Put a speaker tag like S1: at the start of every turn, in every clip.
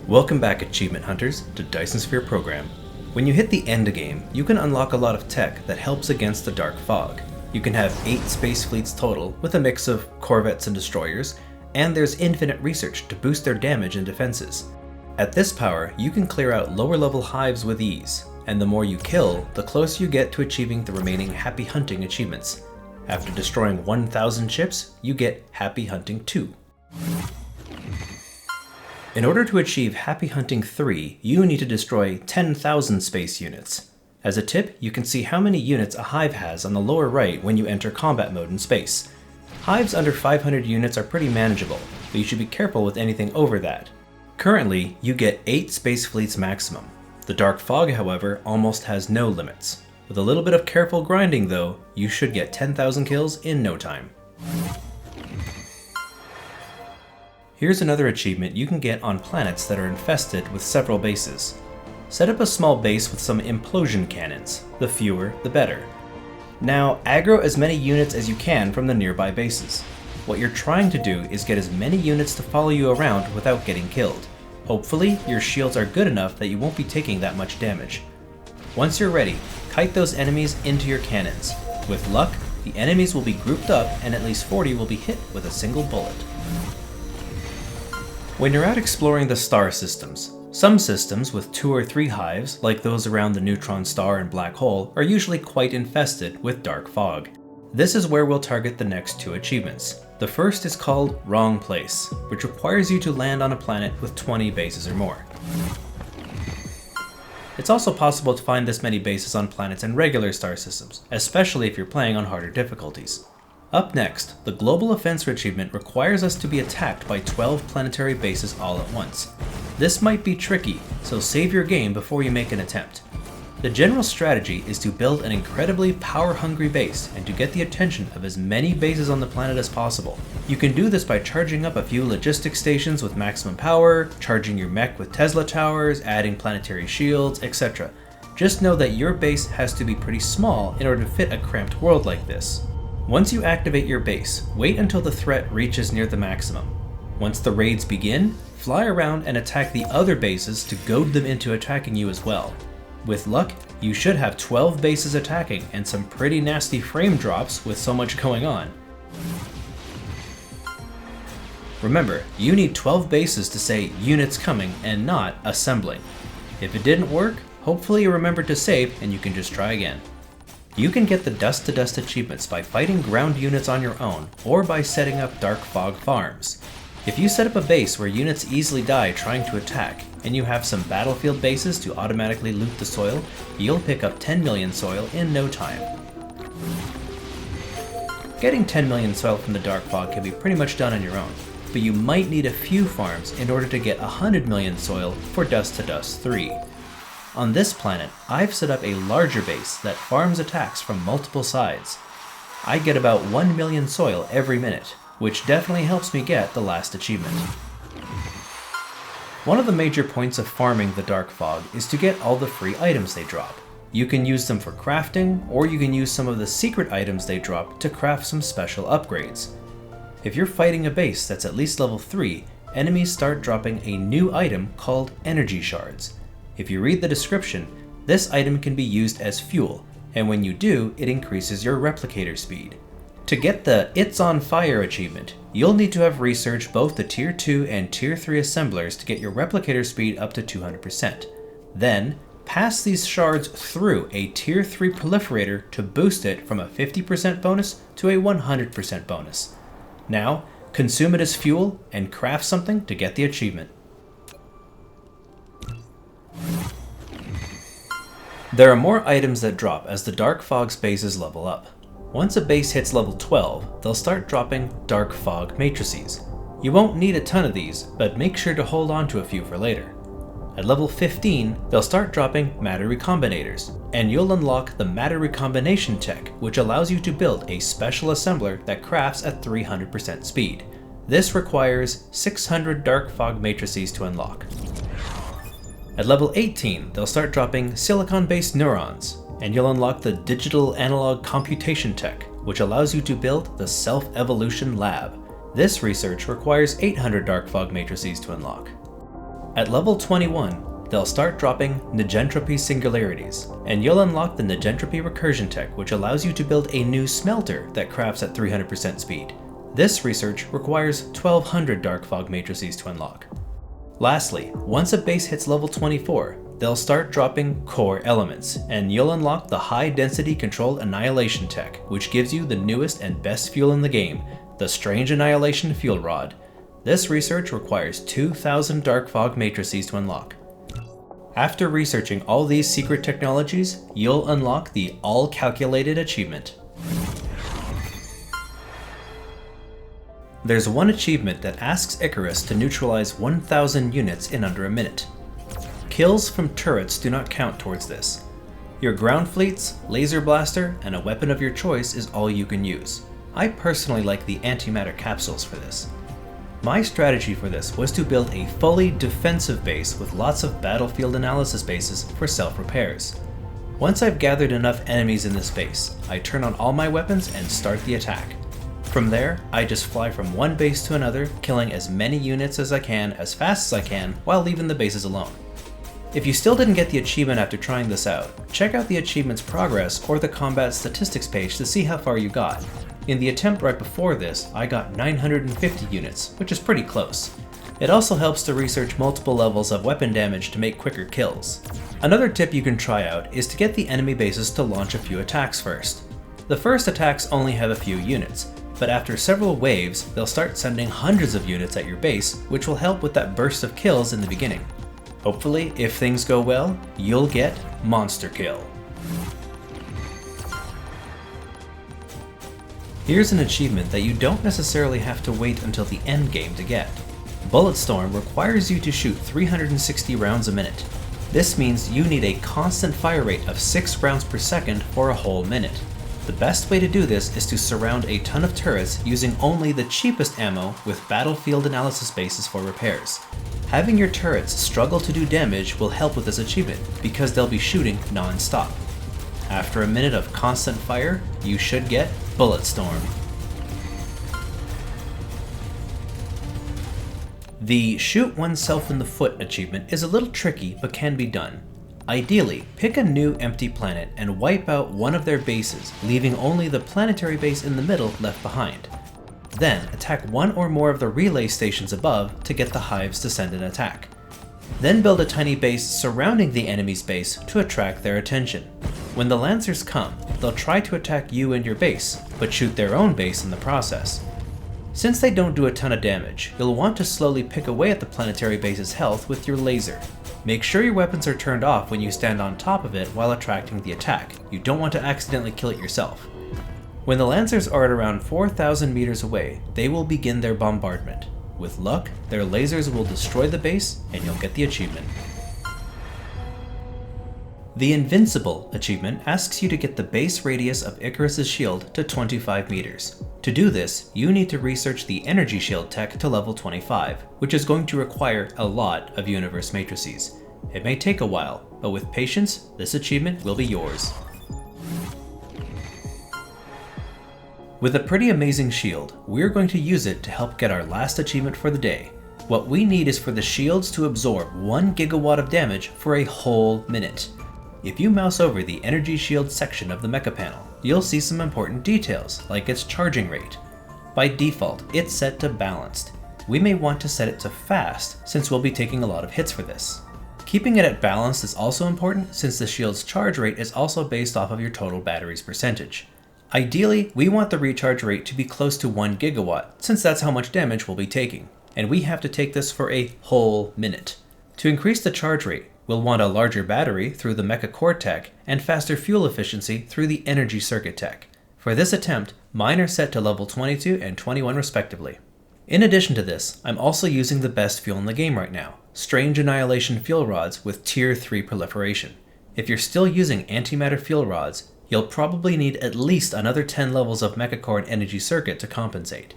S1: Welcome back, achievement hunters, to Dyson Sphere Program. When you hit the end game, you can unlock a lot of tech that helps against the dark fog. You can have 8 space fleets total, with a mix of corvettes and destroyers, and there's infinite research to boost their damage and defenses. At this power, you can clear out lower level hives with ease, and the more you kill, the closer you get to achieving the remaining Happy Hunting achievements. After destroying 1,000 ships, you get Happy Hunting 2. In order to achieve Happy Hunting 3, you need to destroy 10,000 space units. As a tip, you can see how many units a hive has on the lower right when you enter combat mode in space. Hives under 500 units are pretty manageable, but you should be careful with anything over that. Currently, you get 8 space fleets maximum. The dark fog, however, almost has no limits. With a little bit of careful grinding though, you should get 10,000 kills in no time. Here's another achievement you can get on planets that are infested with several bases. Set up a small base with some implosion cannons. The fewer, the better. Now, aggro as many units as you can from the nearby bases. What you're trying to do is get as many units to follow you around without getting killed. Hopefully, your shields are good enough that you won't be taking that much damage. Once you're ready, kite those enemies into your cannons. With luck, the enemies will be grouped up and at least 40 will be hit with a single bullet. When you're out exploring the star systems, some systems with 2 or 3 hives, like those around the neutron star and black hole, are usually quite infested with dark fog. This is where we'll target the next 2 achievements. The first is called Wrong Place, which requires you to land on a planet with 20 bases or more. It's also possible to find this many bases on planets in regular star systems, especially if you're playing on harder difficulties. Up next, the Global Offense achievement requires us to be attacked by 12 planetary bases all at once. This might be tricky, so save your game before you make an attempt. The general strategy is to build an incredibly power-hungry base and to get the attention of as many bases on the planet as possible. You can do this by charging up a few logistics stations with maximum power, charging your mech with Tesla towers, adding planetary shields, etc. Just know that your base has to be pretty small in order to fit a cramped world like this. Once you activate your base, wait until the threat reaches near the maximum. Once the raids begin, fly around and attack the other bases to goad them into attacking you as well. With luck, you should have 12 bases attacking and some pretty nasty frame drops with so much going on. Remember, you need 12 bases to say units coming and not assembling. If it didn't work, hopefully you remembered to save and you can just try again. You can get the Dust to Dust achievements by fighting ground units on your own, or by setting up dark fog farms. If you set up a base where units easily die trying to attack, and you have some battlefield bases to automatically loot the soil, you'll pick up 10 million soil in no time. Getting 10 million soil from the dark fog can be pretty much done on your own, but you might need a few farms in order to get 100 million soil for Dust to Dust 3. On this planet, I've set up a larger base that farms attacks from multiple sides. I get about 1 million soil every minute, which definitely helps me get the last achievement. One of the major points of farming the dark fog is to get all the free items they drop. You can use them for crafting, or you can use some of the secret items they drop to craft some special upgrades. If you're fighting a base that's at least level 3, enemies start dropping a new item called energy shards. If you read the description, this item can be used as fuel, and when you do, it increases your replicator speed. To get the It's on Fire achievement, you'll need to have researched both the Tier 2 and Tier 3 assemblers to get your replicator speed up to 200%. Then, pass these shards through a Tier 3 proliferator to boost it from a 50% bonus to a 100% bonus. Now, consume it as fuel and craft something to get the achievement. There are more items that drop as the Dark Fog's bases level up. Once a base hits level 12, they'll start dropping Dark Fog matrices. You won't need a ton of these, but make sure to hold on to a few for later. At level 15, they'll start dropping Matter Recombinators, and you'll unlock the Matter Recombination tech, which allows you to build a special assembler that crafts at 300% speed. This requires 600 Dark Fog matrices to unlock. At level 18, they'll start dropping silicon-based neurons, and you'll unlock the Digital Analog Computation tech, which allows you to build the Self-Evolution Lab. This research requires 800 Dark Fog matrices to unlock. At level 21, they'll start dropping negentropy singularities, and you'll unlock the negentropy recursion tech, which allows you to build a new smelter that crafts at 300% speed. This research requires 1200 dark fog matrices to unlock. Lastly, once a base hits level 24, they'll start dropping core elements, and you'll unlock the high density controlled annihilation tech, which gives you the newest and best fuel in the game, the strange annihilation fuel rod. This research requires 2000 dark fog matrices to unlock. After researching all these secret technologies, you'll unlock the all calculated achievement. There's one achievement that asks Icarus to neutralize 1000 units in under a minute. Kills from turrets do not count towards this. Your ground fleets, laser blaster, and a weapon of your choice is all you can use. I personally like the antimatter capsules for this. My strategy for this was to build a fully defensive base with lots of battlefield analysis bases for self-repairs. Once I've gathered enough enemies in this base, I turn on all my weapons and start the attack. From there, I just fly from one base to another, killing as many units as I can as fast as I can while leaving the bases alone. If you still didn't get the achievement after trying this out, check out the achievement's progress or the combat statistics page to see how far you got. In the attempt right before this, I got 950 units, which is pretty close. It also helps to research multiple levels of weapon damage to make quicker kills. Another tip you can try out is to get the enemy bases to launch a few attacks first. The first attacks only have a few units, but after several waves, they'll start sending hundreds of units at your base, which will help with that burst of kills in the beginning. Hopefully, if things go well, you'll get Monster Kill. Here's an achievement that you don't necessarily have to wait until the end game to get. Bulletstorm requires you to shoot 360 rounds a minute. This means you need a constant fire rate of 6 rounds per second for a whole minute. The best way to do this is to surround a ton of turrets using only the cheapest ammo with battlefield analysis bases for repairs. Having your turrets struggle to do damage will help with this achievement because they'll be shooting non-stop. After a minute of constant fire, you should get Bulletstorm. The Shoot Oneself in the Foot achievement is a little tricky but can be done. Ideally, pick a new empty planet and wipe out one of their bases, leaving only the planetary base in the middle left behind. Then attack one or more of the relay stations above to get the hives to send an attack. Then build a tiny base surrounding the enemy's base to attract their attention. When the Lancers come, they'll try to attack you and your base, but shoot their own base in the process. Since they don't do a ton of damage, you'll want to slowly pick away at the planetary base's health with your laser. Make sure your weapons are turned off when you stand on top of it while attracting the attack. You don't want to accidentally kill it yourself. When the Lancers are at around 4,000 meters away, they will begin their bombardment. With luck, their lasers will destroy the base and you'll get the achievement. The Invincible achievement asks you to get the base radius of Icarus's shield to 25 meters. To do this, you need to research the energy shield tech to level 25, which is going to require a lot of universe matrices. It may take a while, but with patience, this achievement will be yours. With a pretty amazing shield, we're going to use it to help get our last achievement for the day. What we need is for the shields to absorb 1 gigawatt of damage for a whole minute. If you mouse over the energy shield section of the mecha panel, you'll see some important details, like its charging rate. By default, it's set to balanced. We may want to set it to fast, since we'll be taking a lot of hits for this. Keeping it at balanced is also important, since the shield's charge rate is also based off of your total battery's percentage. Ideally, we want the recharge rate to be close to 1 gigawatt, since that's how much damage we'll be taking, and we have to take this for a whole minute. To increase the charge rate, we'll want a larger battery through the Mecha Core tech and faster fuel efficiency through the Energy Circuit tech. For this attempt, mine are set to level 22 and 21 respectively. In addition to this, I'm also using the best fuel in the game right now, Strange Annihilation fuel rods with Tier 3 proliferation. If you're still using antimatter fuel rods, you'll probably need at least another 10 levels of Mecha Core and Energy Circuit to compensate.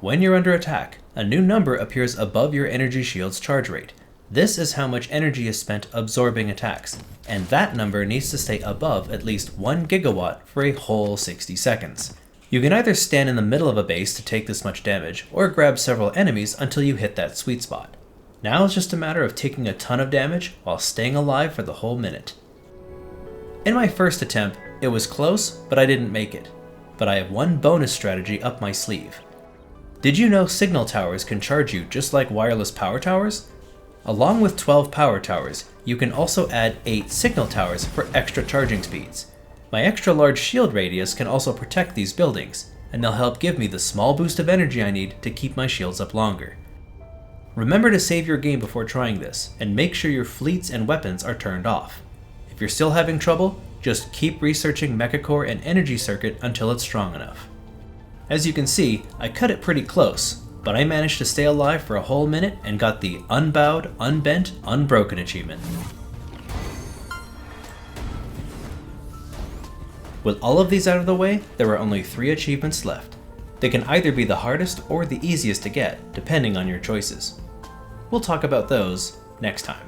S1: When you're under attack, a new number appears above your energy shield's charge rate. This is how much energy is spent absorbing attacks, and that number needs to stay above at least 1 gigawatt for a whole 60 seconds. You can either stand in the middle of a base to take this much damage, or grab several enemies until you hit that sweet spot. Now it's just a matter of taking a ton of damage while staying alive for the whole minute. In my first attempt, it was close, but I didn't make it. But I have one bonus strategy up my sleeve. Did you know signal towers can charge you just like wireless power towers? Along with 12 power towers, you can also add 8 signal towers for extra charging speeds. My extra large shield radius can also protect these buildings, and they'll help give me the small boost of energy I need to keep my shields up longer. Remember to save your game before trying this, and make sure your fleets and weapons are turned off. If you're still having trouble, just keep researching Mecha Core and Energy Circuit until it's strong enough. As you can see, I cut it pretty close, but I managed to stay alive for a whole minute and got the Unbowed, Unbent, Unbroken achievement. With all of these out of the way, there are only 3 achievements left. They can either be the hardest or the easiest to get, depending on your choices. We'll talk about those next time.